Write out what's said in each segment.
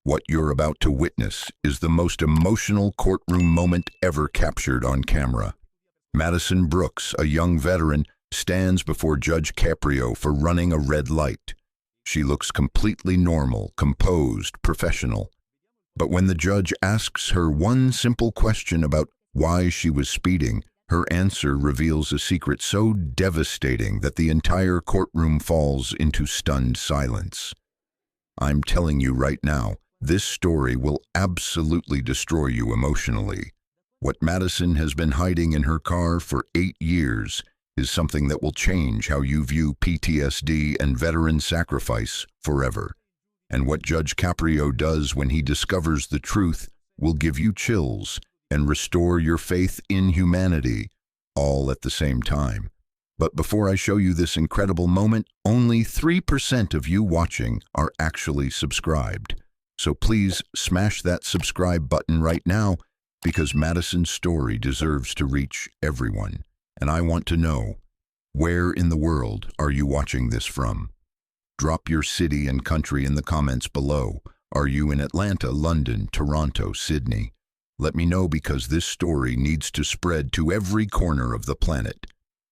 What you're about to witness is the most emotional courtroom moment ever captured on camera. Madison Brooks, a young veteran, stands before Judge Caprio for running a red light. She looks completely normal, composed, professional. But when the judge asks her one simple question about why she was speeding, her answer reveals a secret so devastating that the entire courtroom falls into stunned silence. I'm telling you right now, this story will absolutely destroy you emotionally. What Madison has been hiding in her car for 8 years is something that will change how you view PTSD and veteran sacrifice forever. And what Judge Caprio does when he discovers the truth will give you chills and restore your faith in humanity, all at the same time. But before I show you this incredible moment, only 3% of you watching are actually subscribed. So please smash that subscribe button right now, because Madison's story deserves to reach everyone. And I want to know, where in the world are you watching this from? Drop your city and country in the comments below. Are you in Atlanta, London, Toronto, Sydney? Let me know, because this story needs to spread to every corner of the planet.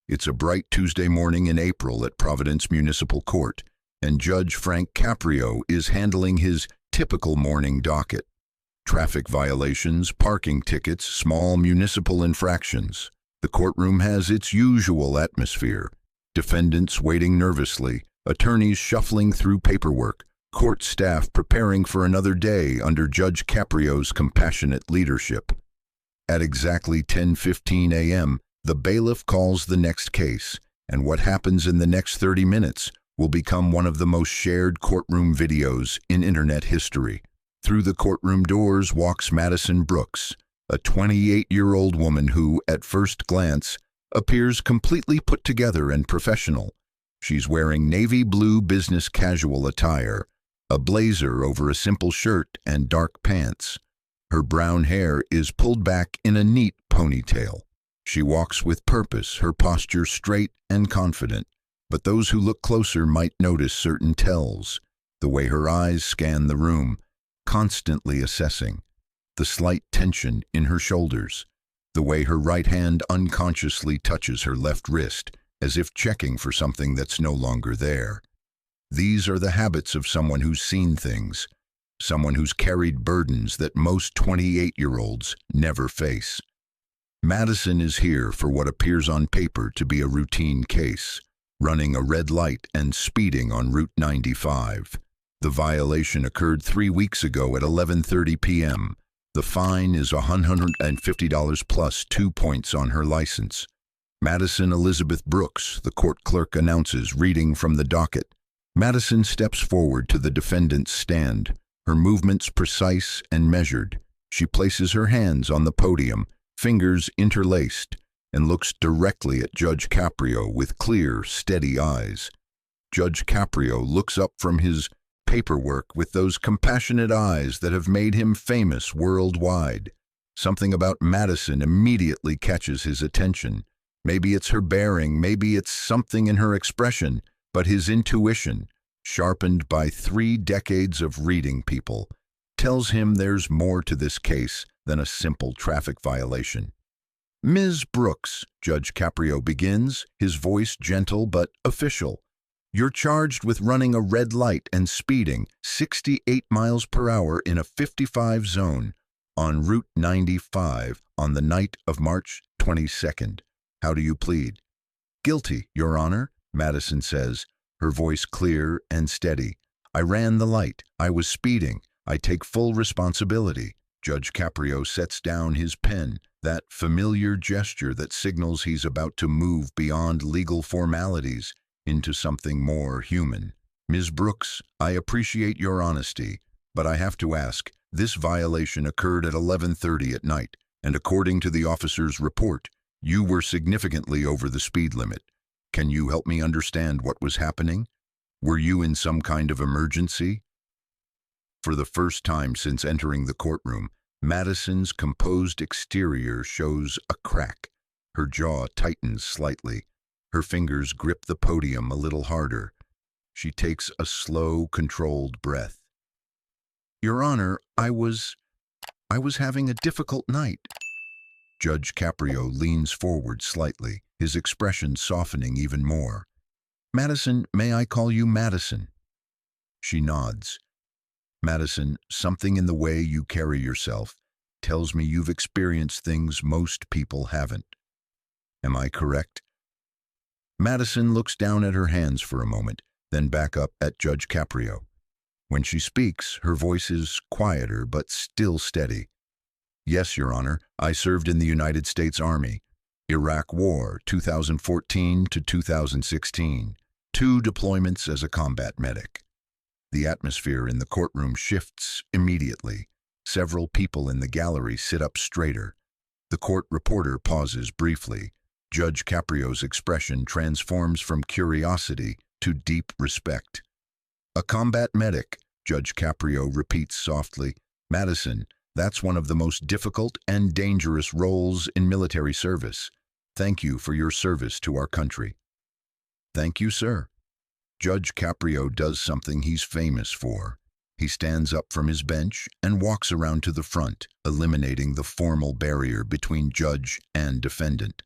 It's a bright Tuesday morning in April at Providence Municipal Court, and Judge Frank Caprio is handling his typical morning docket. Traffic violations, parking tickets, small municipal infractions. The courtroom has its usual atmosphere. Defendants waiting nervously, attorneys shuffling through paperwork, court staff preparing for another day under Judge Caprio's compassionate leadership. At exactly 10:15 a.m., the bailiff calls the next case, and what happens in the next 30 minutes will become one of the most shared courtroom videos in internet history. Through the courtroom doors walks Madison Brooks, a 28-year-old woman who, at first glance, appears completely put together and professional. She's wearing navy blue business casual attire, a blazer over a simple shirt and dark pants. Her brown hair is pulled back in a neat ponytail. She walks with purpose, her posture straight and confident. But those who look closer might notice certain tells: the way her eyes scan the room, constantly assessing; the slight tension in her shoulders; the way her right hand unconsciously touches her left wrist, as if checking for something that's no longer there. These are the habits of someone who's seen things, someone who's carried burdens that most 28-year-olds never face. Madison is here for what appears on paper to be a routine case: running a red light and speeding on Route 95. The violation occurred 3 weeks ago at 11:30 p.m. The fine is $150 plus 2 points on her license. Madison Elizabeth Brooks, the court clerk announces, reading from the docket. Madison steps forward to the defendant's stand, her movements precise and measured. She places her hands on the podium, fingers interlaced, and looks directly at Judge Caprio with clear, steady eyes. Judge Caprio looks up from his paperwork with those compassionate eyes that have made him famous worldwide. Something about Madison immediately catches his attention. Maybe it's her bearing, maybe it's something in her expression, but his intuition, sharpened by 3 decades of reading people, tells him there's more to this case than a simple traffic violation. "Ms. Brooks," Judge Caprio begins, his voice gentle but official, "you're charged with running a red light and speeding 68 miles per hour in a 55 zone on Route 95 on the night of March 22nd. How do you plead?" "Guilty, Your Honor," Madison says, her voice clear and steady. "I ran the light. I was speeding. I take full responsibility." Judge Caprio sets down his pen, that familiar gesture that signals he's about to move beyond legal formalities into something more human. "Ms. Brooks, I appreciate your honesty, but I have to ask, this violation occurred at 11:30 at night, and according to the officer's report, you were significantly over the speed limit. Can you help me understand what was happening? Were you in some kind of emergency?" For the first time since entering the courtroom, Madison's composed exterior shows a crack. Her jaw tightens slightly. Her fingers grip the podium a little harder. She takes a slow, controlled breath. Your Honor, I was having a difficult night. Judge Caprio leans forward slightly, his expression softening even more. Madison, may I call you Madison? She nods. Madison, something in the way you carry yourself tells me you've experienced things most people haven't. Am I correct? Madison looks down at her hands for a moment, then back up at Judge Caprio. When she speaks, her voice is quieter but still steady. Yes, Your Honor, I served in the United States Army. Iraq War, 2014 to 2016. 2 deployments as a combat medic. The atmosphere in the courtroom shifts immediately. Several people in the gallery sit up straighter. The court reporter pauses briefly. Judge Caprio's expression transforms from curiosity to deep respect. A combat medic, Judge Caprio repeats softly. Madison, that's one of the most difficult and dangerous roles in military service. Thank you for your service to our country. Thank you, sir. Judge Caprio does something he's famous for. He stands up from his bench and walks around to the front, eliminating the formal barrier between judge and defendant.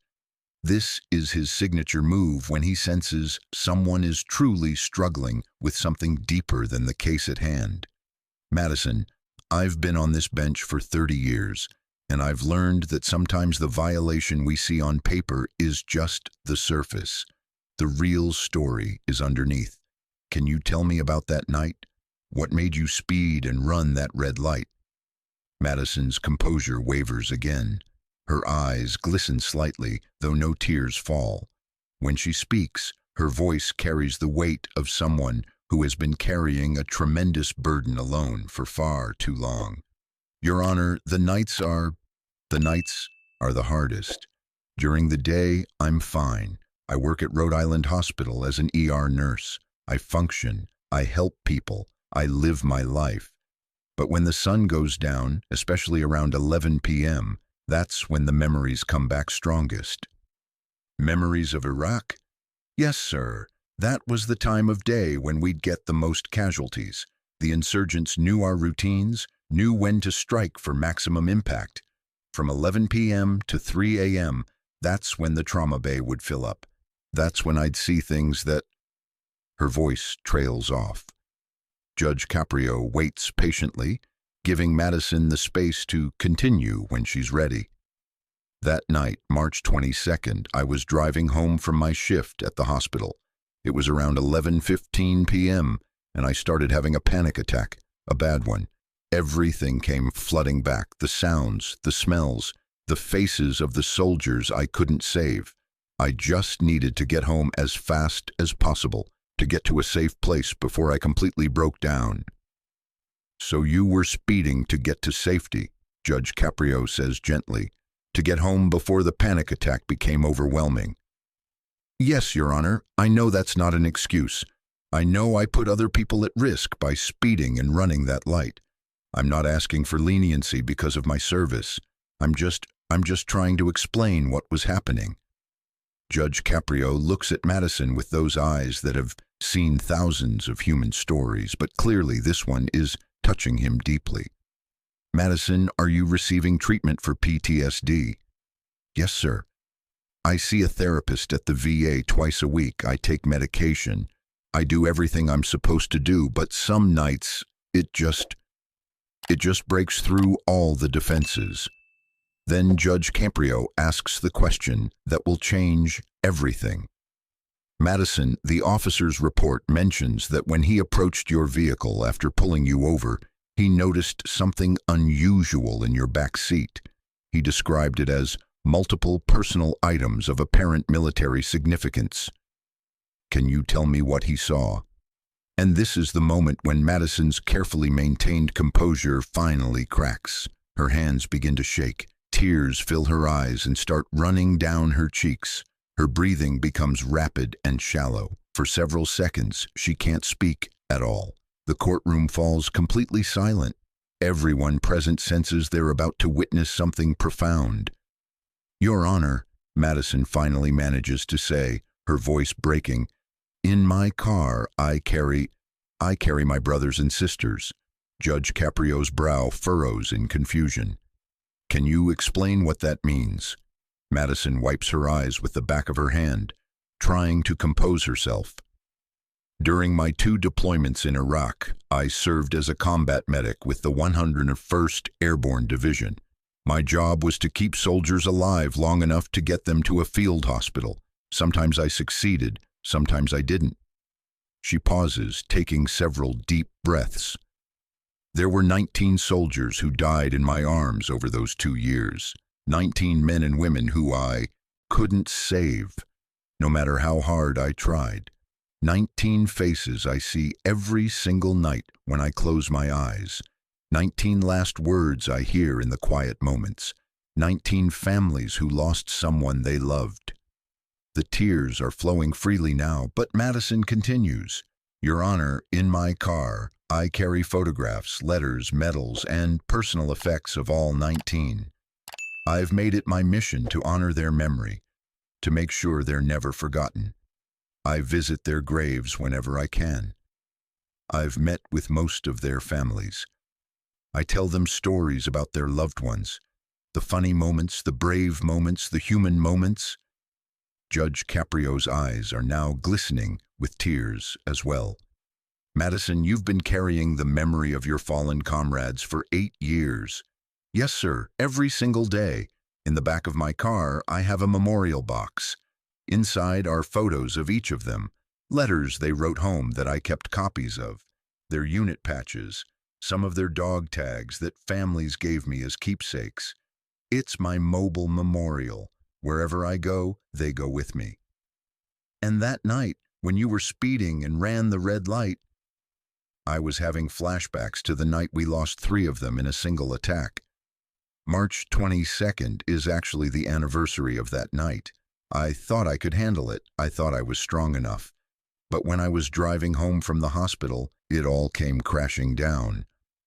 This is his signature move when he senses someone is truly struggling with something deeper than the case at hand. Madison, I've been on this bench for 30 years, and I've learned that sometimes the violation we see on paper is just the surface. The real story is underneath. Can you tell me about that night? What made you speed and run that red light? Madison's composure wavers again. Her eyes glisten slightly, though no tears fall. When she speaks, her voice carries the weight of someone who has been carrying a tremendous burden alone for far too long. Your Honor, the nights are the hardest. During the day, I'm fine. I work at Rhode Island Hospital as an ER nurse. I function. I help people. I live my life. But when the sun goes down, especially around 11 p.m., that's when the memories come back strongest. Memories of Iraq? Yes, sir. That was the time of day when we'd get the most casualties. The insurgents knew our routines, knew when to strike for maximum impact. From 11 p.m. to 3 a.m., that's when the trauma bay would fill up. That's when I'd see things that... Her voice trails off. Judge Caprio waits patiently, giving Madison the space to continue when she's ready. That night, March 22nd, I was driving home from my shift at the hospital. It was around 11:15 p.m., and I started having a panic attack, a bad one. Everything came flooding back, the sounds, the smells, the faces of the soldiers I couldn't save. I just needed to get home as fast as possible, to get to a safe place before I completely broke down. So you were speeding to get to safety, Judge Caprio says gently, to get home before the panic attack became overwhelming. Yes, Your Honor, I know that's not an excuse. I know I put other people at risk by speeding and running that light. I'm not asking for leniency because of my service. I'm just trying to explain what was happening. Judge Caprio looks at Madison with those eyes that have seen thousands of human stories, but clearly this one is touching him deeply. Madison, are you receiving treatment for PTSD? Yes, sir. I see a therapist at the VA twice a week. I take medication. I do everything I'm supposed to do, but some nights it just breaks through all the defenses. Then Judge Caprio asks the question that will change everything. Madison, the officer's report mentions that when he approached your vehicle after pulling you over, he noticed something unusual in your back seat. He described it as multiple personal items of apparent military significance. Can you tell me what he saw? And this is the moment when Madison's carefully maintained composure finally cracks. Her hands begin to shake. Tears fill her eyes and start running down her cheeks. Her breathing becomes rapid and shallow. For several seconds, she can't speak at all. The courtroom falls completely silent. Everyone present senses they're about to witness something profound. Your Honor, Madison finally manages to say, her voice breaking, in my car, I carry my brothers and sisters. Judge Caprio's brow furrows in confusion. Can you explain what that means? Madison wipes her eyes with the back of her hand, trying to compose herself. During my 2 deployments in Iraq, I served as a combat medic with the 101st Airborne Division. My job was to keep soldiers alive long enough to get them to a field hospital. Sometimes I succeeded, sometimes I didn't. She pauses, taking several deep breaths. There were 19 soldiers who died in my arms over those 2 years. 19 men and women who I couldn't save, no matter how hard I tried. 19 faces I see every single night when I close my eyes. 19 last words I hear in the quiet moments. 19 families who lost someone they loved. The tears are flowing freely now, but Madison continues. Your Honor, in my car, I carry photographs, letters, medals, and personal effects of all 19. I've made it my mission to honor their memory, to make sure they're never forgotten. I visit their graves whenever I can. I've met with most of their families. I tell them stories about their loved ones, the funny moments, the brave moments, the human moments. Judge Caprio's eyes are now glistening with tears as well. Madison, you've been carrying the memory of your fallen comrades for 8 years. Yes, sir, every single day. In the back of my car, I have a memorial box. Inside are photos of each of them, letters they wrote home that I kept copies of, their unit patches, some of their dog tags that families gave me as keepsakes. It's my mobile memorial. Wherever I go, they go with me. And that night, when you were speeding and ran the red light, I was having flashbacks to the night we lost 3 of them in a single attack. March 22nd is actually the anniversary of that night. I thought I could handle it. I thought I was strong enough. But when I was driving home from the hospital, it all came crashing down.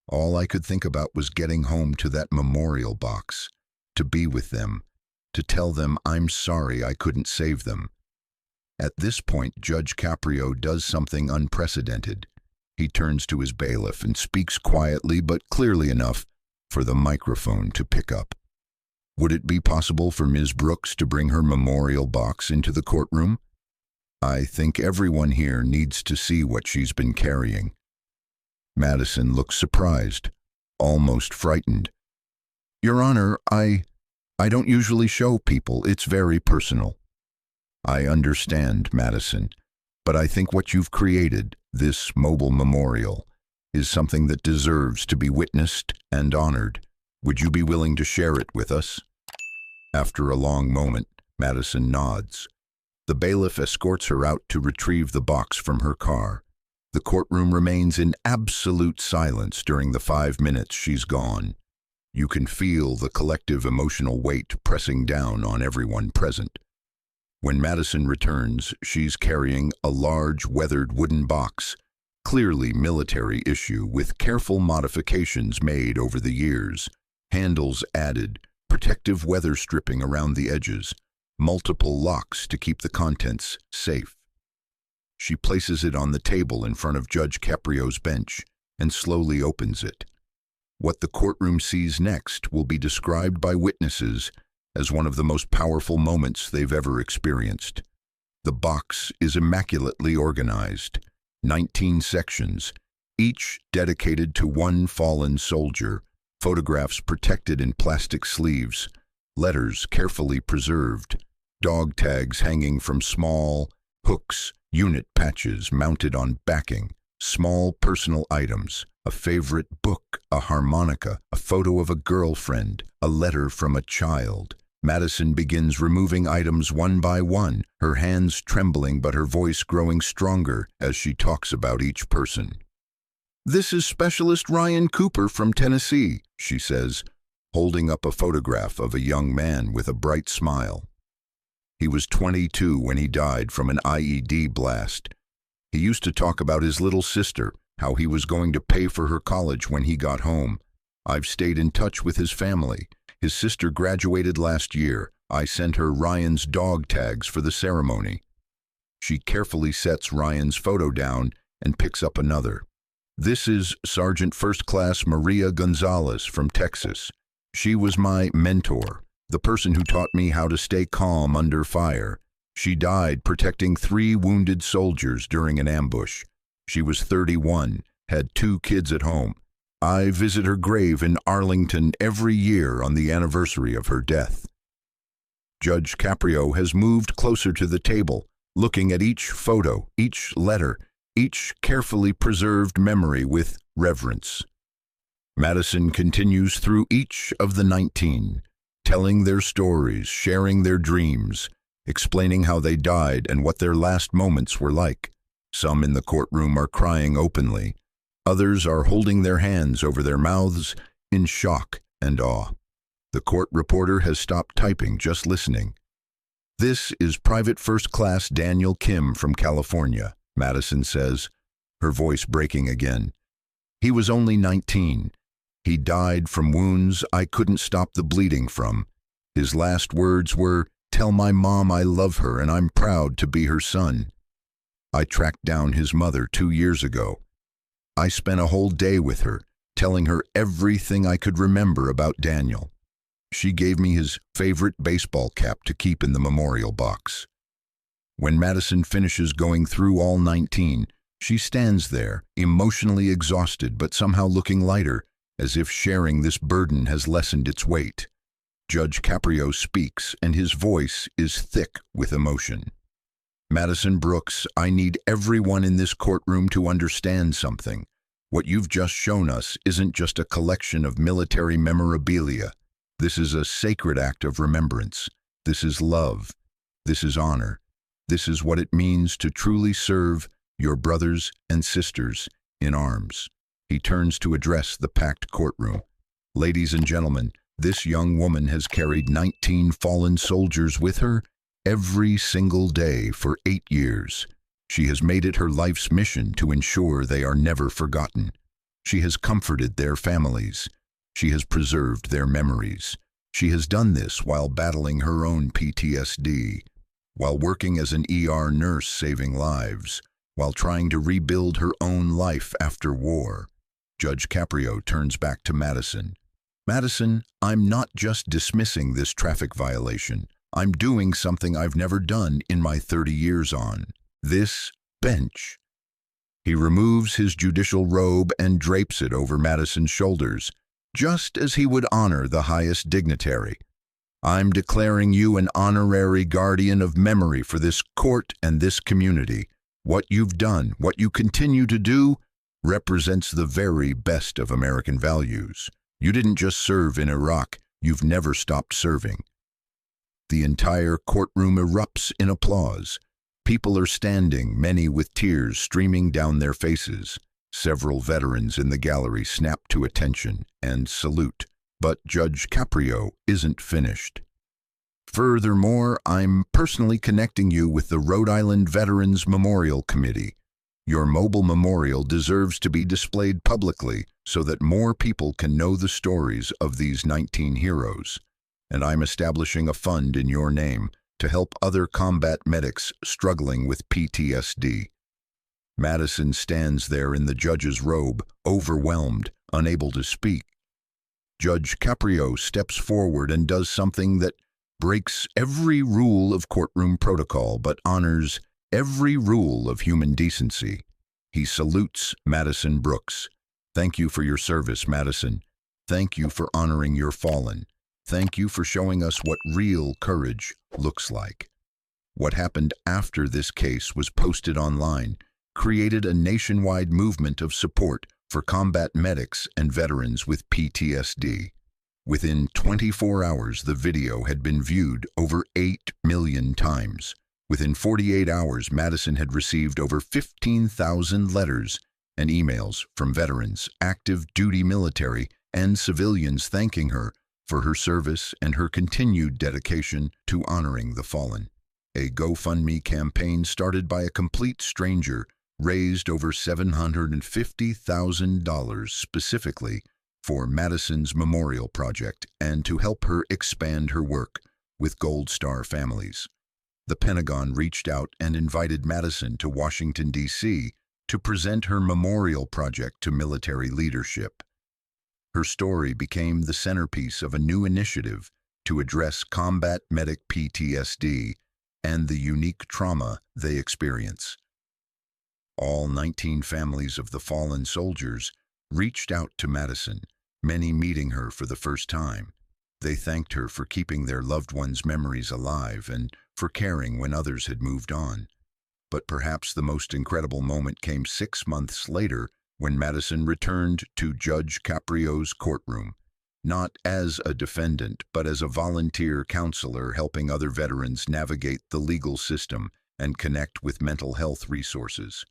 All I could think about was getting home to that memorial box, to be with them, to tell them I'm sorry I couldn't save them. At this point, Judge Caprio does something unprecedented. He turns to his bailiff and speaks quietly but clearly enough for the microphone to pick up. Would it be possible for Ms. Brooks to bring her memorial box into the courtroom? I think everyone here needs to see what she's been carrying. Madison looks surprised, almost frightened. Your Honor, I don't usually show people. It's very personal. I understand, Madison, but I think what you've created, this mobile memorial, is something that deserves to be witnessed and honored. Would you be willing to share it with us? After a long moment, Madison nods. The bailiff escorts her out to retrieve the box from her car. The courtroom remains in absolute silence during the 5 minutes she's gone. You can feel the collective emotional weight pressing down on everyone present. When Madison returns, she's carrying a large, weathered wooden box, clearly military issue with careful modifications made over the years, handles added, protective weather stripping around the edges, multiple locks to keep the contents safe. She places it on the table in front of Judge Caprio's bench and slowly opens it. What the courtroom sees next will be described by witnesses as one of the most powerful moments they've ever experienced. The box is immaculately organized, 19 sections, each dedicated to one fallen soldier, photographs protected in plastic sleeves, letters carefully preserved, dog tags hanging from small hooks, unit patches mounted on backing, small personal items, a favorite book, a harmonica, a photo of a girlfriend, a letter from a child. Madison begins removing items one by one, her hands trembling but her voice growing stronger as she talks about each person. This is Specialist Ryan Cooper from Tennessee, she says, holding up a photograph of a young man with a bright smile. He was 22 when he died from an IED blast. He used to talk about his little sister, how he was going to pay for her college when he got home. I've stayed in touch with his family. His sister graduated last year. I sent her Ryan's dog tags for the ceremony. She carefully sets Ryan's photo down and picks up another. This is Sergeant First Class Maria Gonzalez from Texas. She was my mentor, the person who taught me how to stay calm under fire. She died protecting 3 wounded soldiers during an ambush. She was 31, had 2 kids at home. I visit her grave in Arlington every year on the anniversary of her death. Judge Caprio has moved closer to the table, looking at each photo, each letter, each carefully preserved memory with reverence. Madison continues through each of the 19, telling their stories, sharing their dreams, explaining how they died and what their last moments were like. Some in the courtroom are crying openly. Others are holding their hands over their mouths in shock and awe. The court reporter has stopped typing, just listening. This is Private First Class Daniel Kim from California, Madison says, her voice breaking again. He was only 19. He died from wounds I couldn't stop the bleeding from. His last words were, "Tell my mom I love her and I'm proud to be her son." I tracked down his mother 2 years ago. I spent a whole day with her, telling her everything I could remember about Daniel. She gave me his favorite baseball cap to keep in the memorial box. When Madison finishes going through all 19, she stands there, emotionally exhausted but somehow looking lighter, as if sharing this burden has lessened its weight. Judge Caprio speaks, and his voice is thick with emotion. Madison Brooks, I need everyone in this courtroom to understand something. What you've just shown us isn't just a collection of military memorabilia. This is a sacred act of remembrance. This is love. This is honor. This is what it means to truly serve your brothers and sisters in arms. He turns to address the packed courtroom. Ladies and gentlemen, this young woman has carried 19 fallen soldiers with her every single day for 8 years. She has made it her life's mission to ensure they are never forgotten. She has comforted their families. She has preserved their memories. She has done this while battling her own PTSD, while working as an ER nurse saving lives, while trying to rebuild her own life after war. Judge Caprio turns back to Madison. Madison, I'm not just dismissing this traffic violation. I'm doing something I've never done in my 30 years on this bench. He removes his judicial robe and drapes it over Madison's shoulders, just as he would honor the highest dignitary. I'm declaring you an honorary guardian of memory for this court and this community. What you've done, what you continue to do, represents the very best of American values. You didn't just serve in Iraq, you've never stopped serving. The entire courtroom erupts in applause. People are standing, many with tears streaming down their faces. Several veterans in the gallery snap to attention and salute, but Judge Caprio isn't finished. Furthermore, I'm personally connecting you with the Rhode Island Veterans Memorial Committee. Your mobile memorial deserves to be displayed publicly so that more people can know the stories of these 19 heroes. And I'm establishing a fund in your name to help other combat medics struggling with PTSD. Madison stands there in the judge's robe, overwhelmed, unable to speak. Judge Caprio steps forward and does something that breaks every rule of courtroom protocol but honors every rule of human decency. He salutes Madison Brooks. Thank you for your service, Madison. Thank you for honoring your fallen. Thank you for showing us what real courage looks like. What happened after this case was posted online created a nationwide movement of support for combat medics and veterans with PTSD. Within 24 hours, the video had been viewed over 8 million times. Within 48 hours, Madison had received over 15,000 letters and emails from veterans, active duty military, and civilians thanking her for her service and her continued dedication to honoring the fallen. A GoFundMe campaign started by a complete stranger raised over $750,000 specifically for Madison's memorial project and to help her expand her work with Gold Star families. The Pentagon reached out and invited Madison to Washington, D.C. to present her memorial project to military leadership. Her story became the centerpiece of a new initiative to address combat medic PTSD and the unique trauma they experience. All 19 families of the fallen soldiers reached out to Madison, many meeting her for the first time. They thanked her for keeping their loved ones' memories alive and for caring when others had moved on. But perhaps the most incredible moment came 6 months later when Madison returned to Judge Caprio's courtroom, not as a defendant, but as a volunteer counselor helping other veterans navigate the legal system and connect with mental health resources.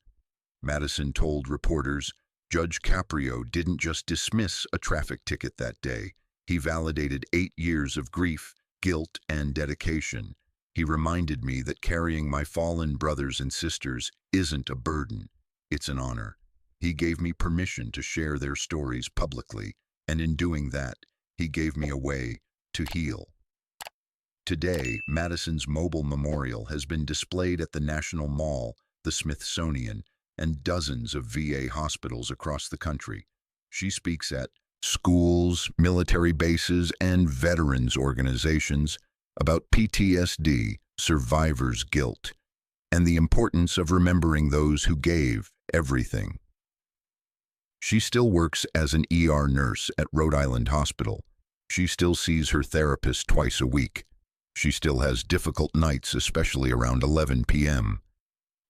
Madison told reporters, Judge Caprio didn't just dismiss a traffic ticket that day. He validated 8 years of grief, guilt, and dedication. He reminded me that carrying my fallen brothers and sisters isn't a burden, it's an honor. He gave me permission to share their stories publicly, and in doing that, he gave me a way to heal. Today, Madison's mobile memorial has been displayed at the National Mall, the Smithsonian, and dozens of VA hospitals across the country. She speaks at schools, military bases, and veterans organizations about PTSD, survivor's guilt, and the importance of remembering those who gave everything. She still works as an ER nurse at Rhode Island Hospital. She still sees her therapist twice a week. She still has difficult nights, especially around 11 p.m.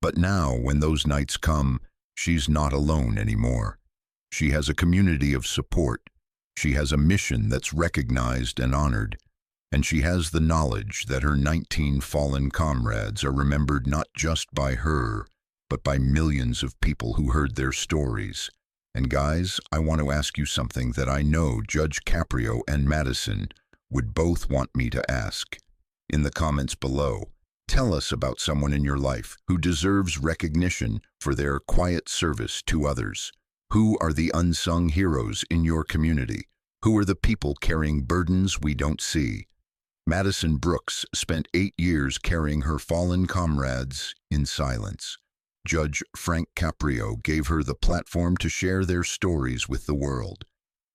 But now, when those nights come, she's not alone anymore. She has a community of support. She has a mission that's recognized and honored. And she has the knowledge that her 19 fallen comrades are remembered not just by her, but by millions of people who heard their stories. And guys, I want to ask you something that I know Judge Caprio and Madison would both want me to ask. In the comments below, tell us about someone in your life who deserves recognition for their quiet service to others. Who are the unsung heroes in your community? Who are the people carrying burdens we don't see? Madison Brooks spent 8 years carrying her fallen comrades in silence. Judge Frank Caprio gave her the platform to share their stories with the world.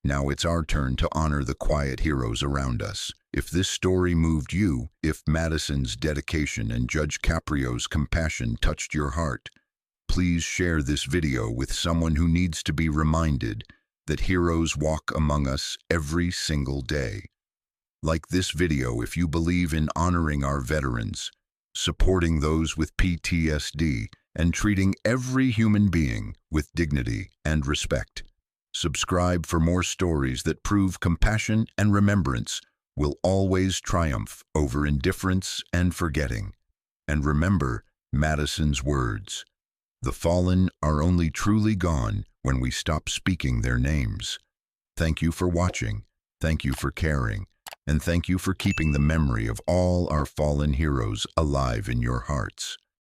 Now it's our turn to honor the quiet heroes around us. If this story moved you, if Madison's dedication and Judge Caprio's compassion touched your heart, please share this video with someone who needs to be reminded that heroes walk among us every single day. Like this video if you believe in honoring our veterans, supporting those with PTSD, and treating every human being with dignity and respect. Subscribe for more stories that prove compassion and remembrance will always triumph over indifference and forgetting. And remember Madison's words, "The fallen are only truly gone when we stop speaking their names." Thank you for watching, thank you for caring, and thank you for keeping the memory of all our fallen heroes alive in your hearts.